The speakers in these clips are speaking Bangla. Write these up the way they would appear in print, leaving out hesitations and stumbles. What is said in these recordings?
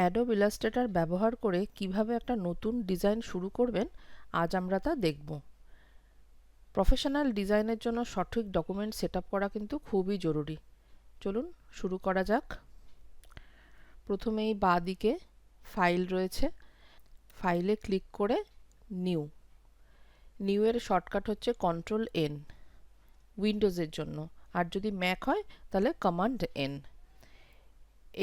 অ্যাডোব ইলাস্ট্রেটর ব্যবহার করে কিভাবে একটা নতুন ডিজাইন শুরু করবেন আজ আমরা তা দেখব। প্রফেশনাল ডিজাইনের জন্য সঠিক ডকুমেন্ট সেটআপ করা কিন্তু খুবই জরুরি। চলুন শুরু করা যাক। প্রথমেই বাঁ দিকে ফাইল রয়েছে, ফাইলে ক্লিক করে নিউ এর শর্টকাট হচ্ছে Ctrl+N উইন্ডোজের জন্য, আর যদি ম্যাক হয় তাহলে Command+N।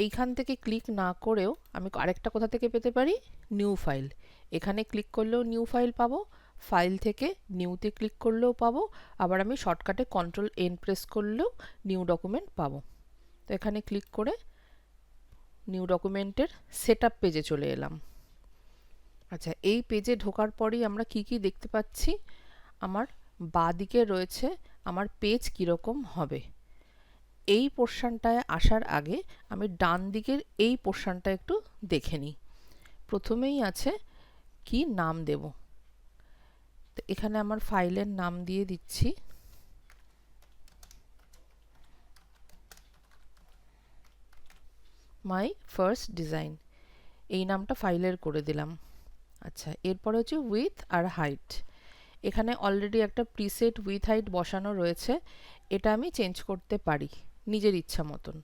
এইখান থেকে ক্লিক না করেও আমি আরেকটা কোথা থেকে পেতে পারি, নিউ ফাইল। এখানে ক্লিক করলেও নিউ ফাইল পাবো, ফাইল থেকে নিউতে ক্লিক করলেও পাবো, আবার আমি শর্টকাটে Ctrl+N প্রেস করলেও নিউ ডকুমেন্ট পাবো। তো এখানে ক্লিক করে নিউ ডকুমেন্টের সেটআপ পেজে চলে এলাম। আচ্ছা, এই পেজে ঢোকার পরেই আমরা কি কি দেখতে পাচ্ছি, আমার বাঁ দিকে রয়েছে আমার পেজ কীরকম হবে। এই পোর্শনটায় আসার আগে আমি ডান দিকের এই পোর্শনটা একটু দেখে নিই। প্রথমেই আছে কি নাম দেব, তো এখানে আমার ফাইলের নাম দিয়ে দিচ্ছি মাই ফার্স্ট ডিজাইন, এই নামটা ফাইলের করে দিলাম। আচ্ছা, এরপর হচ্ছে উইথ আর হাইট। এখানে অলরেডি একটা প্রিসেট উইথ হাইট বসানো রয়েছে, এটা আমি চেঞ্জ করতে পারি নিজের ইচ্ছা মতন।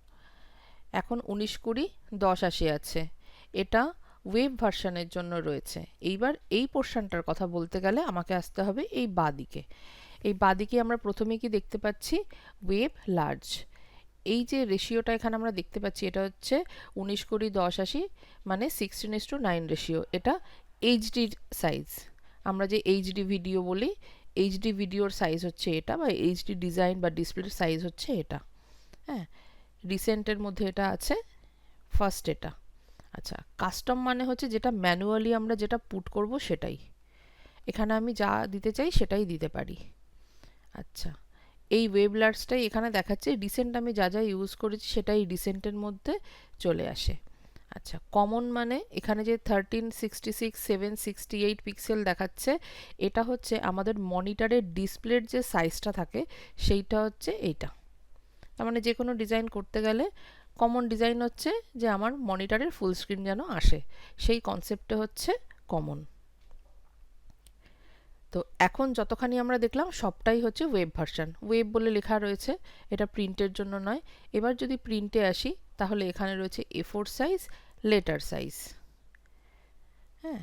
এখন 19/20/1080 আছে, এটা ওয়েব ভার্সনের জন্য রয়েছে। এইবার এই পোর্শনটার কথা বলতে গেলে আমাকে আসতে হবে এই বাঁদিকে। এই বাঁদিকে আমরা প্রথমে কি দেখতে পাচ্ছি, ওয়েব লার্জ। এই যে রেশিওটা এখানে আমরা দেখতে পাচ্ছি, এটা হচ্ছে 19/1080 মানে 16:9 রেশিও। এটা এইচডি সাইজ, আমরা যে এইচডি ভিডিও বলি, এইচডি ভিডিওর সাইজ হচ্ছে এটা, বা এইচডি ডিজাইন বা ডিসপ্লের সাইজ হচ্ছে এটা। হ্যাঁ, রিসেন্টের মধ্যে এটা আছে, ফার্স্ট এটা। আচ্ছা, কাস্টম মানে হচ্ছে যেটা ম্যানুয়ালি আমরা যেটা পুট করব সেটাই। এখানে আমি যা দিতে চাই সেটাই দিতে পারি। আচ্ছা, এই ওয়েব লার্জটাই এখানে দেখাচ্ছে, রিসেন্ট আমি যা যা ইউজ করেছি সেটাই রিসেন্টের মধ্যে চলে আসে। আচ্ছা, কমন মানে এখানে যে 1366/768 পিক্সেল দেখাচ্ছে, এটা হচ্ছে আমাদের মনিটরের ডিসপ্লের যে সাইজটা থাকে সেইটা হচ্ছে এইটা। তার মানে যে কোনো ডিজাইন করতে গেলে কমন ডিজাইন হচ্ছে যে আমার মনিটরের ফুল স্ক্রিন যেন আসে, সেই কনসেপ্টে হচ্ছে কমন। তো এখন যতখানি আমরা দেখলাম সবটাই হচ্ছে ওয়েব ভার্সন। ওয়েব বলে লেখা রয়েছে, এটা প্রিন্টের জন্য নয়। এবার যদি প্রিন্টে আসি তাহলে এখানে রয়েছে A4 সাইজ, লেটার সাইজ। হ্যাঁ,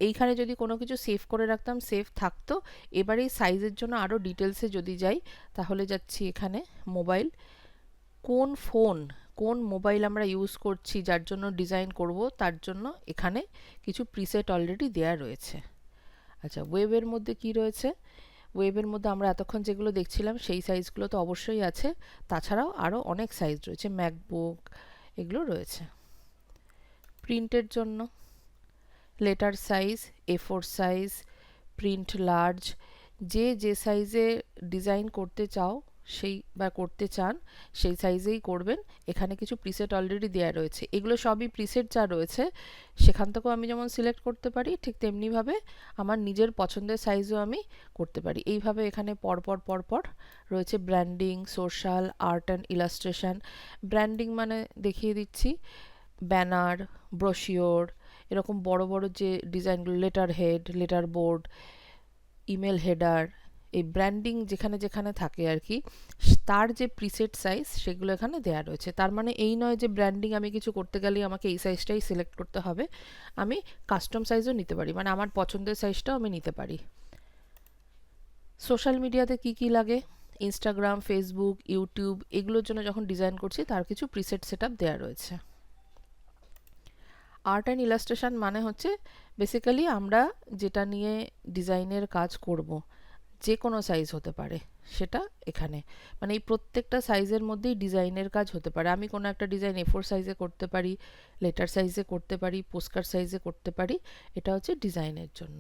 এইখানে যদি কোনো কিছু সেভ করে রাখতাম সেভ থাকতো। এবার এই সাইজের জন্য আরও ডিটেলসে যদি যাই তাহলে যাচ্ছি এখানে মোবাইল, কোন ফোন কোন মোবাইল আমরা ইউজ করছি যার জন্য ডিজাইন করব তার জন্য এখানে কিছু প্রিসেট অলরেডি দেয়া রয়েছে। আচ্ছা, ওয়েবের মধ্যে কি রয়েছে, ওয়েবের মধ্যে আমরা এতক্ষণ যেগুলো দেখছিলাম সেই সাইজগুলো তো অবশ্যই আছে, তাছাড়াও আরও অনেক সাইজ রয়েছে, ম্যাকবুক এগুলো রয়েছে। প্রিন্টের জন্য letter size, A4 size, print large, যে সাইজে ডিজাইন করতে চাও সেই বা করতে চান সেই সাইজেই করবেন। এখানে কিছু প্রিসেট অলরেডি দেওয়া রয়েছে, এগুলো সবই প্রিসেট যা রয়েছে সেখান থেকেও আমি যেমন সিলেক্ট করতে পারি, ঠিক তেমনিভাবে আমার নিজের পছন্দের সাইজও আমি করতে পারি। এইভাবে এখানে পরপর পরপর রয়েছে branding, social, art and illustration. Branding মানে দেখিয়ে দিচ্ছি, ব্যানার, ব্রোশিওর, এরকম বড় বড় যে ডিজাইনগুলো, letter head, letter board, email header, এই ব্র্যান্ডিং যেখানে যেখানে থাকে আর কি, তার যে প্রিসেট সাইজ সেগুলো এখানে দেওয়া রয়েছে। তার মানে এই নয় যে ব্র্যান্ডিং আমি কিছু করতে গেলে আমাকে এই সাইজটাই সিলেক্ট করতে হবে, আমি কাস্টম সাইজও নিতে পারি, মানে আমার পছন্দের সাইজটাও আমি নিতে পারি। সোশ্যাল মিডিয়াতে কি কি লাগে, ইনস্টাগ্রাম, ফেসবুক, ইউটিউব, এগুলোর জন্য যখন ডিজাইন করছি তার কিছু প্রিসেট সেটআপ দেওয়া রয়েছে। আর্ট অ্যান্ড ইলাস্ট্রেশন মানে হচ্ছে বেসিক্যালি আমরা যেটা নিয়ে ডিজাইনের কাজ করব, যে কোনো সাইজ হতে পারে সেটা এখানে, মানে এই প্রত্যেকটা সাইজের মধ্যেই ডিজাইনের কাজ হতে পারে। আমি কোনো একটা ডিজাইন A4 সাইজে করতে পারি, লেটার সাইজে করতে পারি, পোস্টকার্ড সাইজে করতে পারি, এটা হচ্ছে ডিজাইনের জন্য।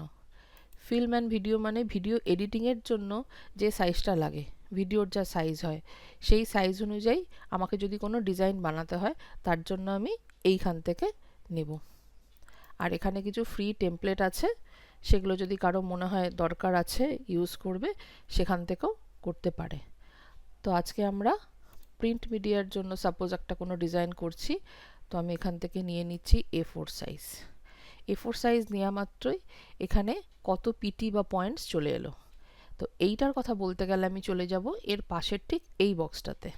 ফিল্ম অ্যান্ড ভিডিও মানে ভিডিও এডিটিংয়ের জন্য যে সাইজটা লাগে, ভিডিওর যা সাইজ হয় সেই সাইজ অনুযায়ী আমাকে যদি কোনো ডিজাইন বানাতে হয় তার জন্য আমি এইখান থেকে নেব। আর এখানে কিছু ফ্রি টেমপ্লেট আছে, সেগুলো যদি কারো মনে হয় দরকার আছে ইউজ করবে সেখান থেকেও করতে পারে। তো আজকে আমরা প্রিন্ট মিডিয়ার জন্য সাপোজ একটা কোনো ডিজাইন করছি, তো তো আমি এখান থেকে নিয়ে নিচ্ছি A4 সাইজ। A4 সাইজ নেওয়া মাত্রই এখানে কত পিটি বা পয়েন্টস চলে এলো। তো এইটার কথা বলতে গেলে আমি চলে যাব এর পাশের ঠিক এই বক্সটাতে।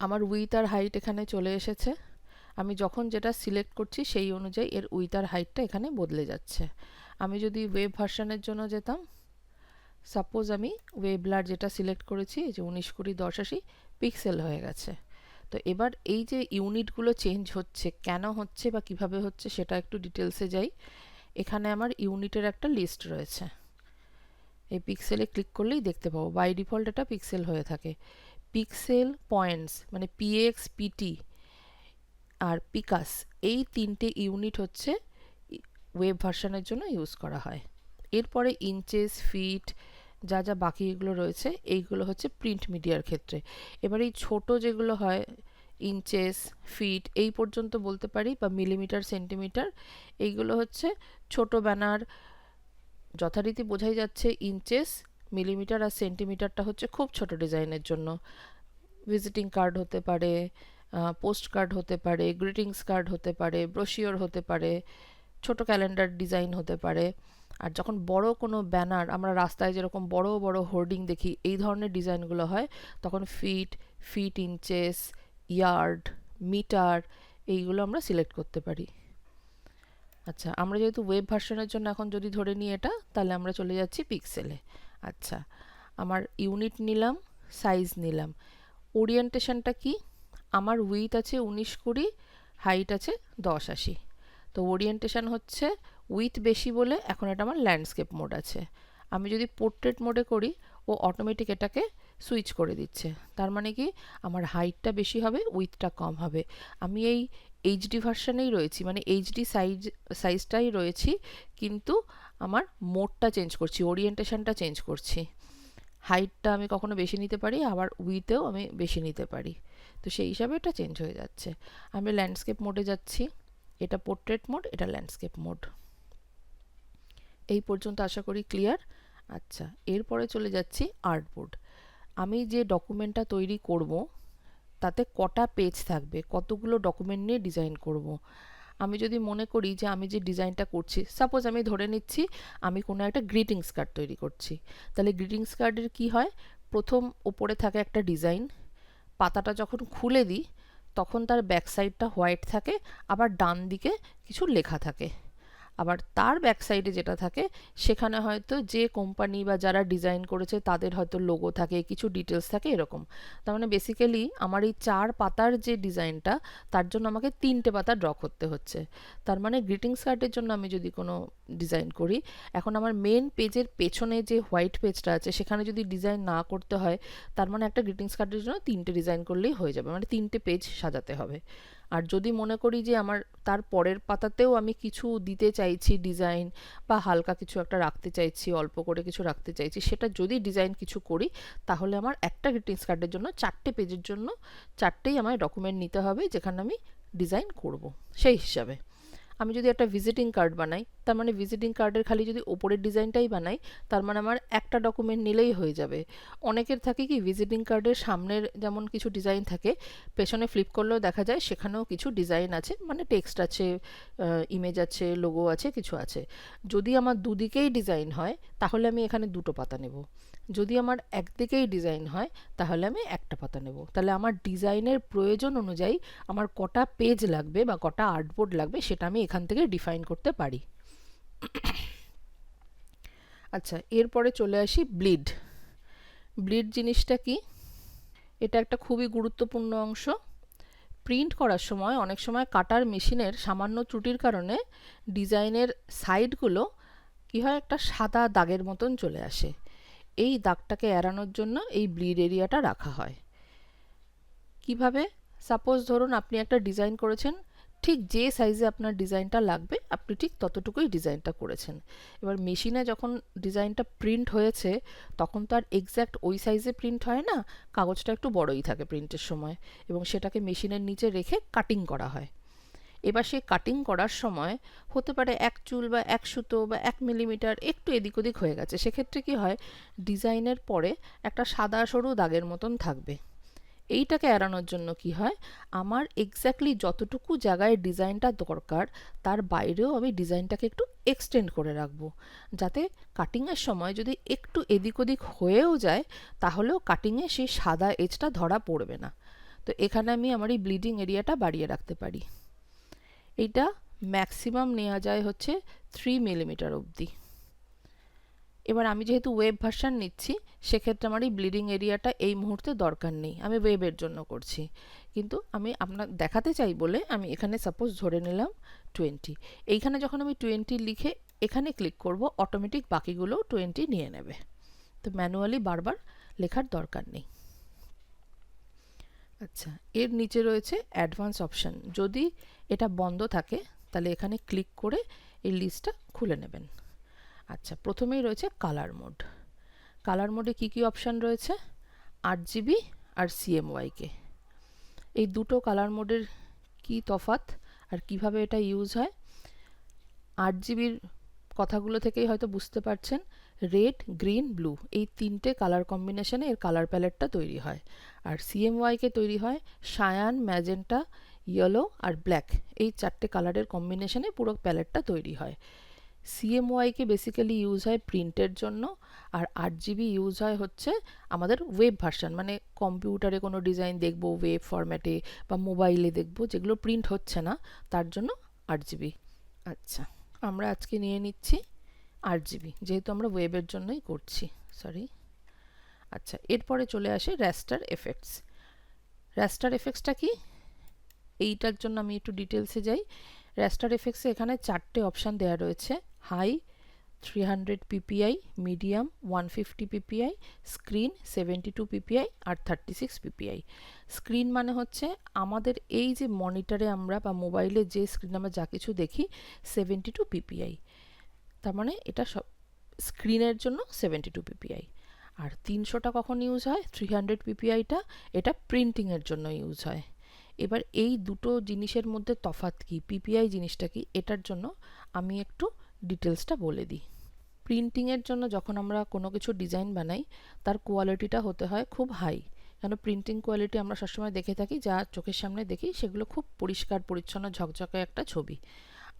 আমার উইথ আর হাইট এখানে চলে এসেছে। আমি যখন যেটা সিলেক্ট করছি সেই অনুযায়ী এর উইথ আর হাইটটা এখানে বদলে যাচ্ছে। আমি যদি ওয়েব ভার্সনের জন্য যেতাম, সাপোজ আমি ওয়েবলার যেটা সিলেক্ট করেছি এই যে 1920x1080 পিক্সেল হয়ে গেছে। তো এবার এই যে ইউনিটগুলো চেঞ্জ হচ্ছে, কেন হচ্ছে বা কিভাবে হচ্ছে সেটা একটু ডিটেলসে যাই। এখানে আমার ইউনিটের একটা লিস্ট রয়েছে। এই পিক্সেলে ক্লিক করলেই দেখতে পাবো বাই ডিফল্ট এটা পিক্সেল হয়ে থাকে। পিক্সেল পয়েন্টস মানে পিএক্স, পিটি আর পিকাস, এই তিনটে ইউনিট হচ্ছে ওয়েব ভার্সনের জন্য ইউজ করা হয়। এরপরে ইঞ্চেস, ফিট, যা যা বাকি এগুলো রয়েছে এইগুলো হচ্ছে প্রিন্ট মিডিয়ার ক্ষেত্রে। এবার এই ছোট যেগুলো হয় ইঞ্চেস, ফিট এই পর্যন্ত বলতে পারি, বা মিলিমিটার, সেন্টিমিটার, এইগুলো হচ্ছে ছোট ব্যানার। যথারীতি বোঝাই যাচ্ছে ইঞ্চেস, মিলিমিটার আর সেন্টিমিটারটা হচ্ছে খুব ছোট ডিজাইনের জন্য। ভিজিটিং কার্ড হতে পারে, পোস্ট কার্ড হতে পারে, গ্রিটিংস কার্ড হতে পারে, ব্রোশিওর হতে পারে, ছোট ক্যালেন্ডার ডিজাইন হতে পারে। আর যখন বড় কোনো ব্যানার, আমরা রাস্তায় যেরকম বড় বড় হোর্ডিং দেখি এই ধরনের ডিজাইনগুলো হয়, তখন feet, feet inches, yard, metre এইগুলো আমরা সিলেক্ট করতে পারি। আচ্ছা, আমরা যেহেতু ওয়েব ভার্সনের জন্য এখন যদি ধরে নিই এটা, তাহলে আমরা চলে যাচ্ছি পিক্সেলে। আচ্ছা, আমার ইউনিট নিলাম, সাইজ নিলাম, ওরিয়েন্টেশনটা কি? আমার উইথ আছে 1920, হাইট আছে 1080। তো ওরিয়েন্টেশন হচ্ছে উইথ বেশি বলে এখন এটা আমার ল্যান্ডস্কেপ মোড আছে। আমি যদি পোর্ট্রেট মোডে করি ও অটোমেটিক এটাকে সুইচ করে দিচ্ছে। তার মানে কি আমার হাইটটা বেশি হবে, উইথটা কম হবে। আমি এই এইচডি ভার্সনেই রয়েছি, মানে এইচডি সাইজটাই রয়েছি, কিন্তু আমার মোডটা চেঞ্জ করছি, ওরিয়েন্টেশনটা চেঞ্জ করছি। হাইটটা আমি কখনো বেশি নিতে পারি, আবার উইথেও আমি বেশি নিতে পারি। তো সেই হিসাবে এটা চেঞ্জ হয়ে যাচ্ছে। আমি ল্যান্ডস্কেপ মোডে যাচ্ছি, এটা পোর্ট্রেট মোড, এটা ল্যান্ডস্কেপ মোড। এই পর্যন্ত আশা করি ক্লিয়ার। আচ্ছা, এরপরে চলে যাচ্ছি আর্টবোর্ড। আমি যে ডকুমেন্টটা তৈরি করব তাতে কটা পেজ থাকবে, কতগুলো ডকুমেন্ট নিয়ে ডিজাইন করব। আমি যদি মনে করি যে আমি যে ডিজাইনটা করছি, সাপোজ আমি ধরে নিচ্ছি আমি কোনো একটা গ্রিটিংস কার্ড তৈরি করছি, তাহলে গ্রিটিংস কার্ডের কি হয়, প্রথম ওপরে থাকে একটা ডিজাইন, পাতাটা যখন খুলে দিই তখন তার ব্যাক সাইডটা হোয়াইট থাকে, আবার ডান দিকে কিছু লেখা থাকে। আবার তার ব্যাক সাইডে যেটা থাকে সেখানে হয়তো যে কোম্পানি বা যারা ডিজাইন করেছে তাদের হয়তো লোগো থাকে, কিছু ডিটেলস থাকে এরকম। তার মানে বেসিক্যালি আমার এই 4 পাতার যে ডিজাইনটা, তার জন্য আমাকে 3টে পাতা ড্র করতে হচ্ছে। তার মানে গ্রিটিংস কার্ডের জন্য আমি যদি কোনো ডিজাইন করি, এখন আমার মেন পেজের পেছনে যে হোয়াইট পেজটা আছে সেখানে যদি ডিজাইন না করতে হয়, তার মানে একটা গ্রিটিংস কার্ডের জন্য 3টে ডিজাইন করলেই হয়ে যাবে, মানে 3টে পেজ সাজাতে হবে। আর যদি মনে করি যে আমার তার পরের পাতাতেও আমি কিছু দিতে চাইছি ডিজাইন, বা হালকা কিছু একটা রাখতে চাইছি, অল্প করে কিছু রাখতে চাইছি, সেটা যদি ডিজাইন কিছু করি, তাহলে আমার একটা গ্রিটিংস কার্ডের জন্য 4টে পেজের জন্য 4টেই আমার ডকুমেন্ট নিতে হবে যেখানে আমি ডিজাইন করব। সেই হিসাবে আমি যদি একটা ভিজিটিং কার্ড বানাই, তার মানে ভিজিটিং কার্ডের খালি যদি ওপরের ডিজাইনটাই বানাই, তার মানে আমার একটা ডকুমেন্ট নিলেই হয়ে যাবে। অনেকের থাকে কি ভিজিটিং কার্ডের সামনের যেমন কিছু ডিজাইন থাকে, পেছনে ফ্লিপ করলেও দেখা যায় সেখানেও কিছু ডিজাইন আছে, মানে টেক্সট আছে, ইমেজ আছে, লোগো আছে, কিছু আছে। যদি আমার দুদিকেই ডিজাইন হয় তাহলে আমি এখানে 2টো পাতা নেব। যদি আমার একদিকেই ডিজাইন হয় তাহলে আমি একটা পাতা নেব। তাহলে আমার ডিজাইনের প্রয়োজন অনুযায়ী আমার কটা পেজ লাগবে বা কটা আর্টবোর্ড লাগবে সেটা আমি এখান থেকে ডিফাইন করতে পারি। আচ্ছা, এরপরে চলে আসি ব্লিড। ব্লিড জিনিসটা কি? এটা একটা খুবই গুরুত্বপূর্ণ অংশ। প্রিন্ট করার সময় অনেক সময় কাটার মেশিনের সামান্য ত্রুটির কারণে ডিজাইনের সাইডগুলো কি হয়, একটা সাদা দাগের মতন চলে আসে। এই দাগটাকে এড়ানোর জন্য এই ব্লিড এরিয়াটা রাখা হয়। কিভাবে? সাপোজ ধরুন আপনি একটা ডিজাইন করেছেন, ঠিক যে সাইজে আপনার ডিজাইনটা লাগবে আপনি ঠিক ততটুকুই ডিজাইনটা করেছেন। এবার মেশিনে যখন ডিজাইনটা প্রিন্ট হয়েছে তখন তো আর এক্স্যাক্ট ওই সাইজে প্রিন্ট হয় না, কাগজটা একটু বড়ই থাকে প্রিন্টের সময়, এবং সেটাকে মেশিনের নিচে রেখে কাটিং করা হয়। এবার সেই কাটিং করার সময় হতে পারে 1 চুল বা 1 সুতো বা 1 মিলিমিটার একটু এদিক ওদিক হয়ে গেছে, সেক্ষেত্রে কি হয়, ডিজাইনের পরে একটা সাদা সরু দাগের মতন থাকবে। এইটাকে এড়ানোর জন্য কি হয়, আমার এক্স্যাক্টলি যতটুকু জায়গায় ডিজাইনটা দরকার তার বাইরেও আমি ডিজাইনটাকে একটু এক্সটেন্ড করে রাখবো, যাতে কাটিংয়ের সময় যদি একটু এদিক ওদিক হয়েও যায় তাহলেও কাটিংয়ে সেই সাদা এজটা ধরা পড়বে না। তো এখানে আমি আমার এই ব্লিডিং এরিয়াটা বাড়িয়ে রাখতে পারি। এইটা ম্যাক্সিমাম নেওয়া যায় হচ্ছে 3 মিলিমিটার অবধি। এবার আমি যেহেতু ওয়েব ভার্সন নিচ্ছি সেক্ষেত্রে আমার এই ব্লিডিং এরিয়াটা এই মুহূর্তে দরকার নেই, আমি ওয়েবের জন্য করছি, কিন্তু আমি আপনার দেখাতে চাই বলে আমি এখানে সাপোজ ধরে নিলাম 20। এইখানে যখন আমি 20 লিখে এখানে ক্লিক করব অটোমেটিক বাকিগুলো 20 নিয়ে নেবে, তো ম্যানুয়ালি বারবার লেখার দরকার নেই। আচ্ছা, এর নিচে রয়েছে অ্যাডভান্স অপশন, যদি এটা বন্ধ থাকে তাহলে এখানে ক্লিক করে এই লিস্টটা খুলে নেবেন। আচ্ছা, প্রথমেই রয়েছে কালার মোড। কালার মোডে কি কি অপশান রয়েছে, 8GB আর CMYK। এই দুটো কালার মোডের কি তফাৎ আর কিভাবে এটা ইউজ হয়, 8GBর কথাগুলো থেকেই হয়তো বুঝতে পারছেন, রেড, গ্রিন, ব্লু এই তিনটে কালার কম্বিনেশনে এর কালার প্যালেটটা তৈরি হয়। আর CMYK তৈরি হয় সায়ান, ম্যাজেন্টা, ইয়েলো আর ব্ল্যাক, এই চারটে কালারের কম্বিনেশনে পুরো প্যালেটটা তৈরি হয়। CMYK বেসিক্যালি ইউজ হয় প্রিন্টের জন্য, আর 8GB ইউজ হয় হচ্ছে আমাদের ওয়েব ভার্সন, মানে কম্পিউটারে কোনো ডিজাইন দেখব ওয়েব ফরম্যাটে বা মোবাইলে দেখব যেগুলো প্রিন্ট হচ্ছে না, তার জন্য 8GB। আচ্ছা, আমরা আজকে নিয়ে নিচ্ছি 8GB, যেহেতু আমরা ওয়েবের জন্যই করছি, সরি। আচ্ছা, এরপরে চলে আসে র্যাস্টার এফেক্টস। র্যাস্টার এফেক্টসটা কি, এইটার জন্য আমি একটু ডিটেলসে যাই। র্যাস্টার এফেক্টসে এখানে চারটে অপশান দেওয়া রয়েছে, high 300 ppi, medium 150 ppi, screen 72 ppi আর 36 ppi। স্ক্রিন মানে হচ্ছে আমাদের এই যে মনিটরে আমরা বা মোবাইলে যে স্ক্রিন আমরা যা কিছু দেখি 72 ppi, তার মানে এটা সব স্ক্রিনের জন্য 72 ppi। আর 300টা কখন ইউজ হয়, 300 ppiটা এটা প্রিন্টিংয়ের জন্য ইউজ হয়। এবার এই দুটো জিনিসের মধ্যে তফাৎ কি, পিপিআই জিনিসটা কি, এটার জন্য আমি একটু ডিটেলসটা বলে দিই। প্রিন্টিংয়ের জন্য যখন আমরা কোনো কিছু ডিজাইন বানাই তার কোয়ালিটিটা হতে হয় খুব হাই, কেন প্রিন্টিং কোয়ালিটি আমরা সবসময় দেখে থাকি যা চোখের সামনে দেখি সেগুলো খুব পরিষ্কার পরিচ্ছন্ন ঝকঝকে একটা ছবি।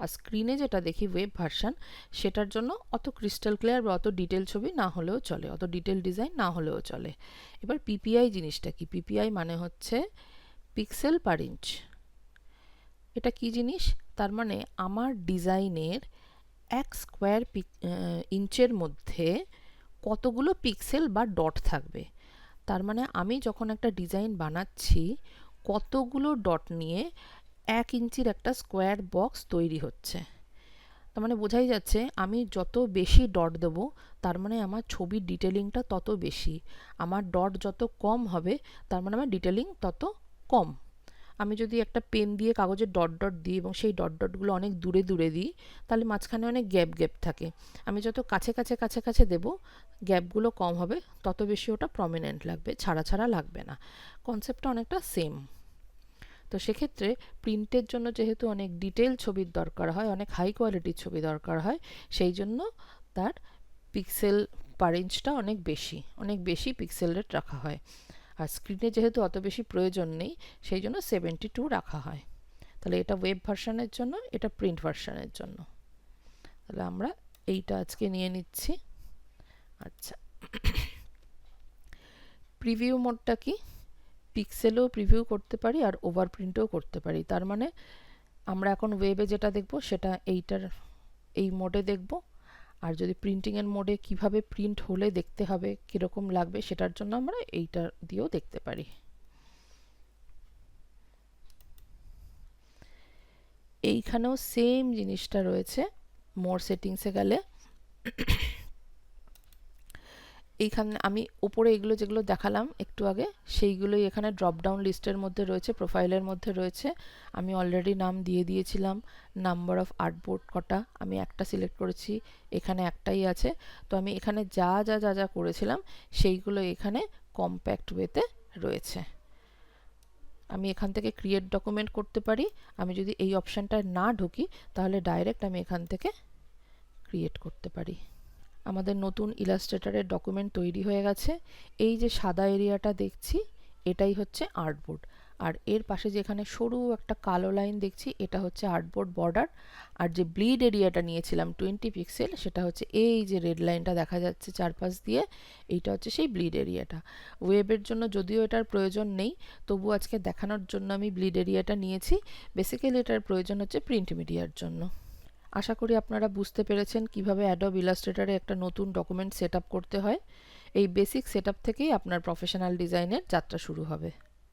আর স্ক্রিনে যেটা দেখি ওয়েব ভার্সন, সেটার জন্য অত ক্রিস্টাল ক্লিয়ার বা অত ডিটেল ছবি না হলেও চলে, অত ডিটেল ডিজাইন না হলেও চলে। এবার পিপিআই জিনিসটা কি, পিপিআই মানে হচ্ছে পিক্সেল পার ইঞ্চ। এটা কি জিনিস, তার মানে আমার ডিজাইনের 1 স্কোয়ার ইঞ্চের মধ্যে কতগুলো পিক্সেল বা ডট থাকবে। তার মানে আমি যখন একটা ডিজাইন বানাচ্ছি কতগুলো ডট নিয়ে 1 ইঞ্চির একটা স্কোয়ার বক্স তৈরি হচ্ছে। তার মানে বোঝাই যাচ্ছে আমি যত বেশি ডট দেব তার মানে আমার ছবির ডিটেলিংটা তত বেশি, আমার ডট যত কম হবে তার মানে আমার ডিটেলিং তত কম। আমি যদি একটা পেন দিয়ে কাগজে ডট ডট দিই এবং সেই ডট ডটগুলো অনেক দূরে দূরে দিই তাহলে মাঝখানে অনেক গ্যাপ গ্যাপ থাকে। আমি যত কাছে কাছে কাছে কাছে দেব গ্যাপগুলো কম হবে, তত বেশি ওটা প্রমিনেন্ট লাগবে, ছাড়া ছাড়া লাগবে না। কনসেপ্টটা অনেকটা সেম। তো সেক্ষেত্রে প্রিন্টের জন্য যেহেতু অনেক ডিটেল ছবির দরকার হয়, অনেক হাই কোয়ালিটির ছবি দরকার হয়, সেই জন্য তার পিক্সেল পার ইঞ্চটা অনেক বেশি পিক্সেল রেট রাখা হয়। আর স্ক্রিনে যেহেতু অত বেশি প্রয়োজন নেই সেই জন্য 72 রাখা হয়। তাহলে এটা ওয়েব ভার্সনের জন্য, এটা প্রিন্ট ভার্সনের জন্য। তাহলে আমরা এইটা আজকে নিয়ে নিচ্ছি। আচ্ছা, প্রিভিউ মোডটা কি, পিক্সেলও প্রিভিউ করতে পারি আর ওভার প্রিন্টও করতে পারি। তার মানে আমরা এখন ওয়েবে যেটা দেখব সেটা এই মোডে দেখব, আর যদি প্রিন্টিংয়ের মোডে কিভাবে প্রিন্ট হলে দেখতে হবে কীরকম লাগবে সেটার জন্য আমরা এইটা দিয়েও দেখতে পারি। এইখানেও সেম জিনিসটা রয়েছে, মোর সেটিংসে গেলে এইখানে আমি উপরে এগুলো যেগুলো দেখালাম একটু আগে সেইগুলোই এখানে ড্রপ ডাউন লিস্টের মধ্যে রয়েছে, প্রোফাইলের মধ্যে রয়েছে। আমি অলরেডি নাম দিয়ে দিয়েছিলাম, নাম্বার অফ আর্টবোর্ড কটা, আমি একটা সিলেক্ট করেছি, এখানে একটাই আছে। তো আমি এখানে যা যা যা যা করেছিলাম সেইগুলো এখানে কম্প্যাক্ট ওয়েতে রয়েছে। আমি এখান থেকে ক্রিয়েট ডকুমেন্ট করতে পারি। আমি যদি এই অপশানটায় না ঢুকি তাহলে ডাইরেক্ট আমি এখান থেকে ক্রিয়েট করতে পারি। আমাদের নতুন ইলাস্ট্রেটরের ডকুমেন্ট তৈরি হয়ে গেছে। এই যে সাদা এরিয়াটা দেখছি এটাই হচ্ছে আর্টবোর্ড। আর এর পাশে যেখানে সরু একটা কালো লাইন দেখছি এটা হচ্ছে আর্টবোর্ড বর্ডার। আর যে ব্লিড এরিয়াটা নিয়েছিলাম 20 পিক্সেল, সেটা হচ্ছে এই যে রেড লাইনটা দেখা যাচ্ছে চারপাশ দিয়ে, এইটা হচ্ছে সেই ব্লিড এরিয়াটা। ওয়েবের জন্য যদিও এটার প্রয়োজন নেই, তবু আজকে দেখানোর জন্য আমি ব্লিড এরিয়াটা নিয়েছি। বেসিক্যালি এটার প্রয়োজন হচ্ছে প্রিন্ট মিডিয়ার জন্য। আশা করি আপনারা বুঝতে পেরেছেন কিভাবে অ্যাডোব ইলাস্ট্রেটরে একটা নতুন ডকুমেন্ট সেট আপ করতে হয়। এই বেসিক সেট আপ থেকেই আপনার প্রফেশনাল ডিজাইনের যাত্রা শুরু হবে।